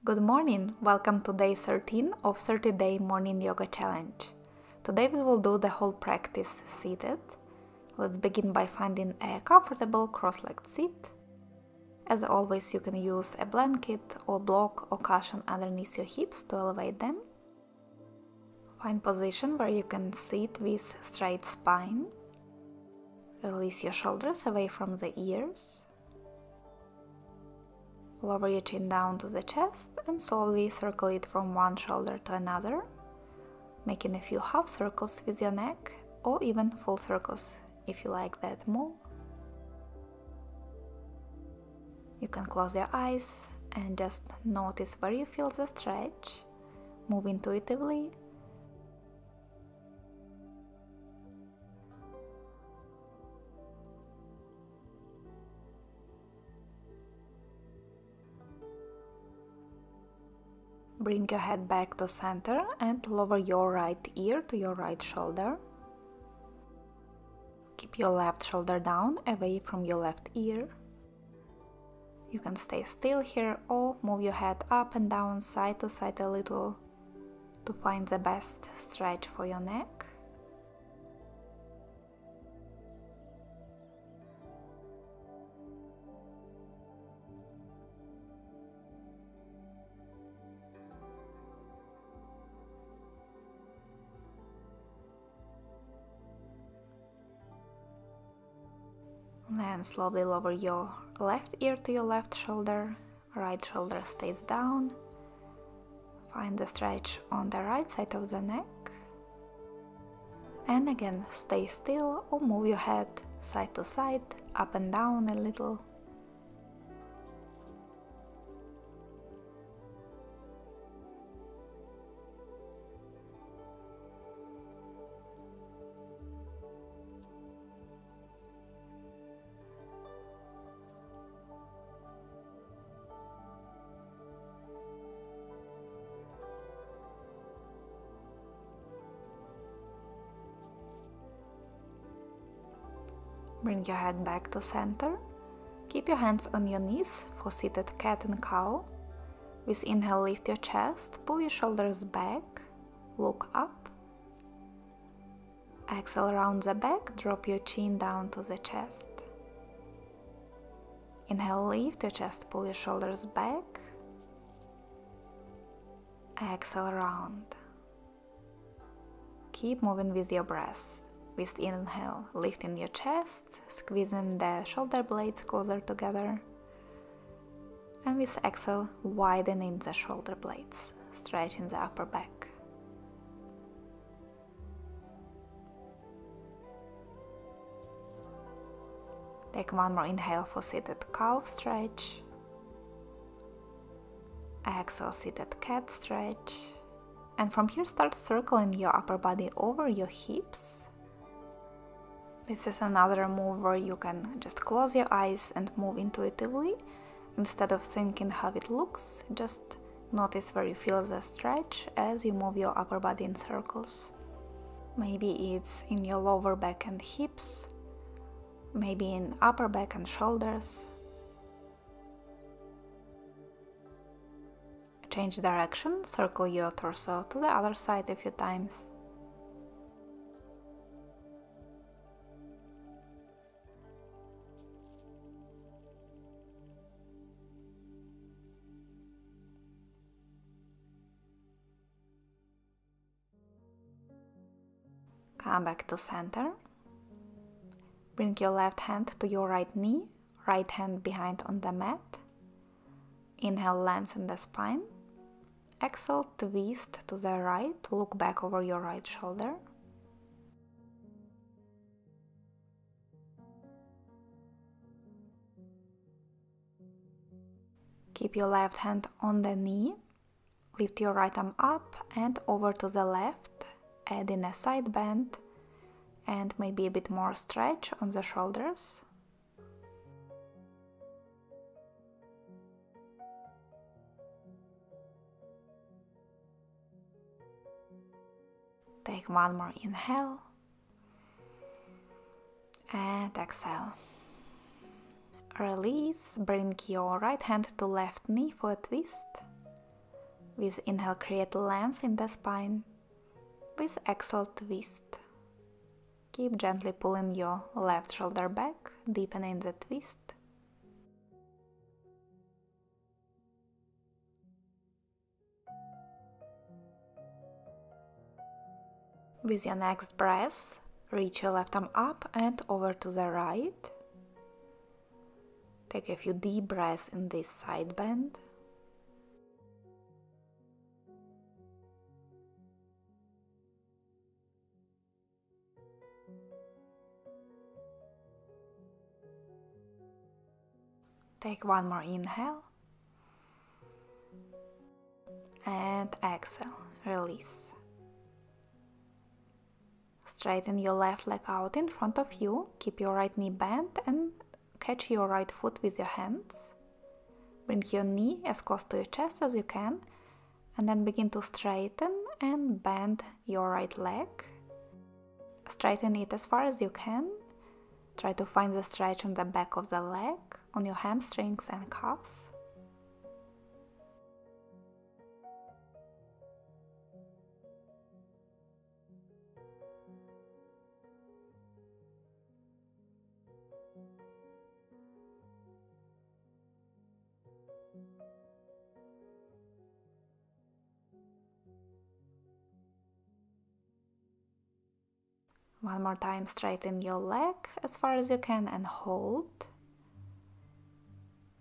Good morning! Welcome to day 13 of 30-day morning yoga challenge. Today we will do the whole practice seated. Let's begin by finding a comfortable cross-legged seat. As always, you can use a blanket or block or cushion underneath your hips to elevate them. Find position where you can sit with straight spine. Release your shoulders away from the ears. Lower your chin down to the chest and slowly circle it from one shoulder to another, making a few half circles with your neck or even full circles if you like that move. You can close your eyes and just notice where you feel the stretch. Move intuitively. Bring your head back to center and lower your right ear to your right shoulder. Keep your left shoulder down, away from your left ear. You can stay still here or move your head up and down, side to side a little to find the best stretch for your neck. And slowly lower your left ear to your left shoulder, right shoulder stays down. Find the stretch on the right side of the neck. And again, stay still or move your head side to side, up and down a little. Bring your head back to center. Keep your hands on your knees for seated cat and cow. With inhale, lift your chest, pull your shoulders back, look up. Exhale, round the back, drop your chin down to the chest. Inhale, lift your chest, pull your shoulders back. Exhale, round. Keep moving with your breath. With inhale, lifting your chest, squeezing the shoulder blades closer together. And with exhale, widening the shoulder blades, stretching the upper back. Take one more inhale for seated cow stretch. Exhale, seated cat stretch. And from here, start circling your upper body over your hips. This is another move where you can just close your eyes and move intuitively. Instead of thinking how it looks, just notice where you feel the stretch as you move your upper body in circles. Maybe it's in your lower back and hips, maybe in upper back and shoulders. Change direction, circle your torso to the other side a few times. Come back to center. Bring your left hand to your right knee, right hand behind on the mat. Inhale, lengthen the spine. Exhale, twist to the right, look back over your right shoulder. Keep your left hand on the knee. Lift your right arm up and over to the left. Add in a side bend and maybe a bit more stretch on the shoulders. Take one more inhale and exhale. Release, bring your right hand to left knee for a twist. With inhale, create length in the spine. With exhale, twist. Keep gently pulling your left shoulder back, deepening the twist. With your next breath, reach your left arm up and over to the right. Take a few deep breaths in this side bend. Take one more inhale. And exhale, release. Straighten your left leg out in front of you, keep your right knee bent and catch your right foot with your hands. Bring your knee as close to your chest as you can and then begin to straighten and bend your right leg. Straighten it as far as you can. Try to find the stretch on the back of the leg, on your hamstrings and calves. One more time, straighten your leg as far as you can and hold.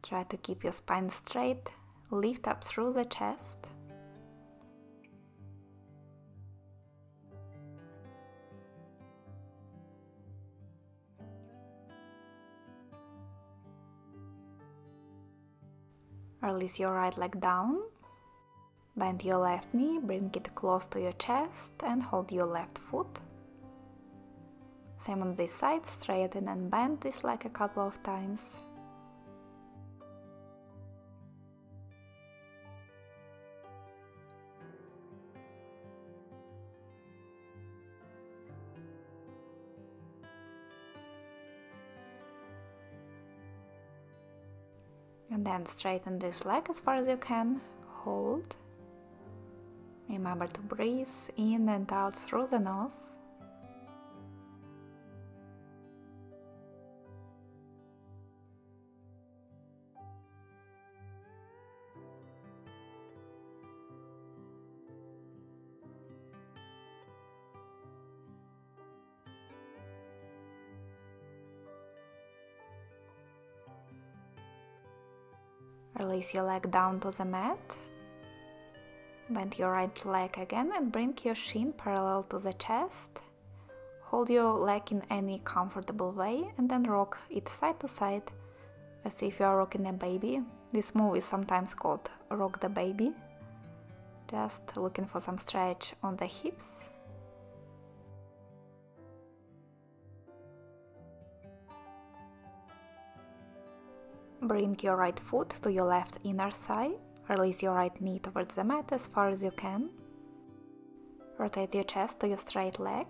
Try to keep your spine straight, lift up through the chest. Release your right leg down. Bend your left knee, bring it close to your chest and hold your left foot. Same on this side, straighten and bend this leg a couple of times. And then straighten this leg as far as you can, hold. Remember to breathe in and out through the nose. Release your leg down to the mat. Bend your right leg again and bring your shin parallel to the chest. Hold your leg in any comfortable way and then rock it side to side as if you are rocking a baby. This move is sometimes called rock the baby. Just looking for some stretch on the hips. Bring your right foot to your left inner thigh. Release your right knee towards the mat as far as you can. Rotate your chest to your straight leg.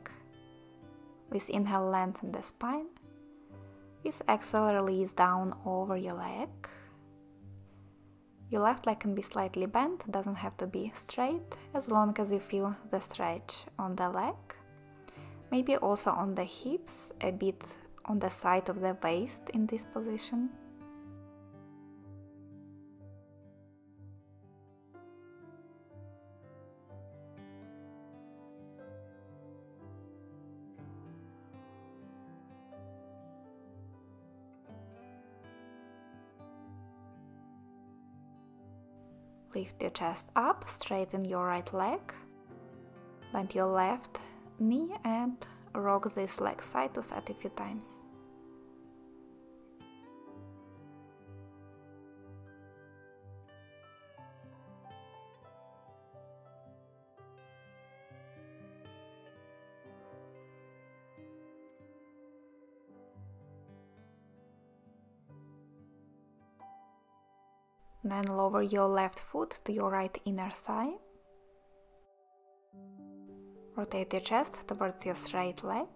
With inhale, lengthen the spine. With exhale, release down over your leg. Your left leg can be slightly bent, doesn't have to be straight, as long as you feel the stretch on the leg. Maybe also on the hips, a bit on the side of the waist in this position. Lift your chest up, straighten your right leg, bend your left knee and rock this leg side to side a few times. Then lower your left foot to your right inner thigh. Rotate your chest towards your straight leg.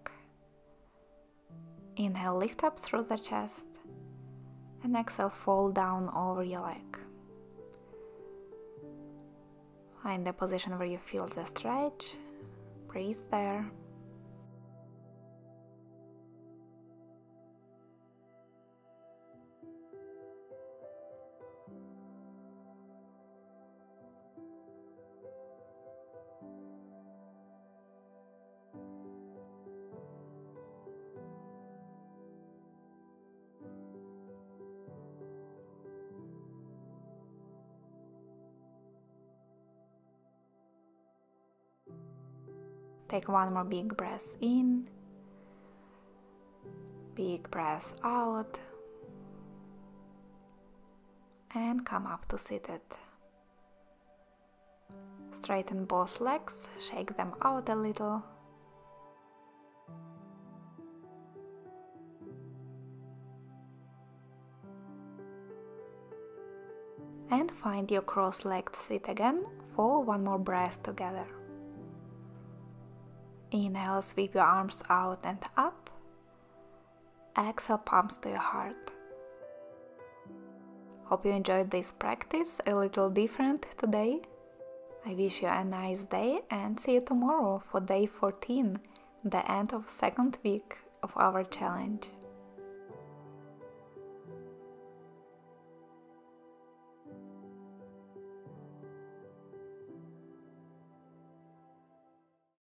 Inhale, lift up through the chest. And exhale, fall down over your leg. Find the position where you feel the stretch. Breathe there. Take one more big breath in, big breath out, and come up to seated. Straighten both legs, shake them out a little. And find your cross-legged seat again for one more breath together. Inhale, sweep your arms out and up. Exhale, palms to your heart. Hope you enjoyed this practice, a little different today. I wish you a nice day and see you tomorrow for day 14, the end of second week of our challenge.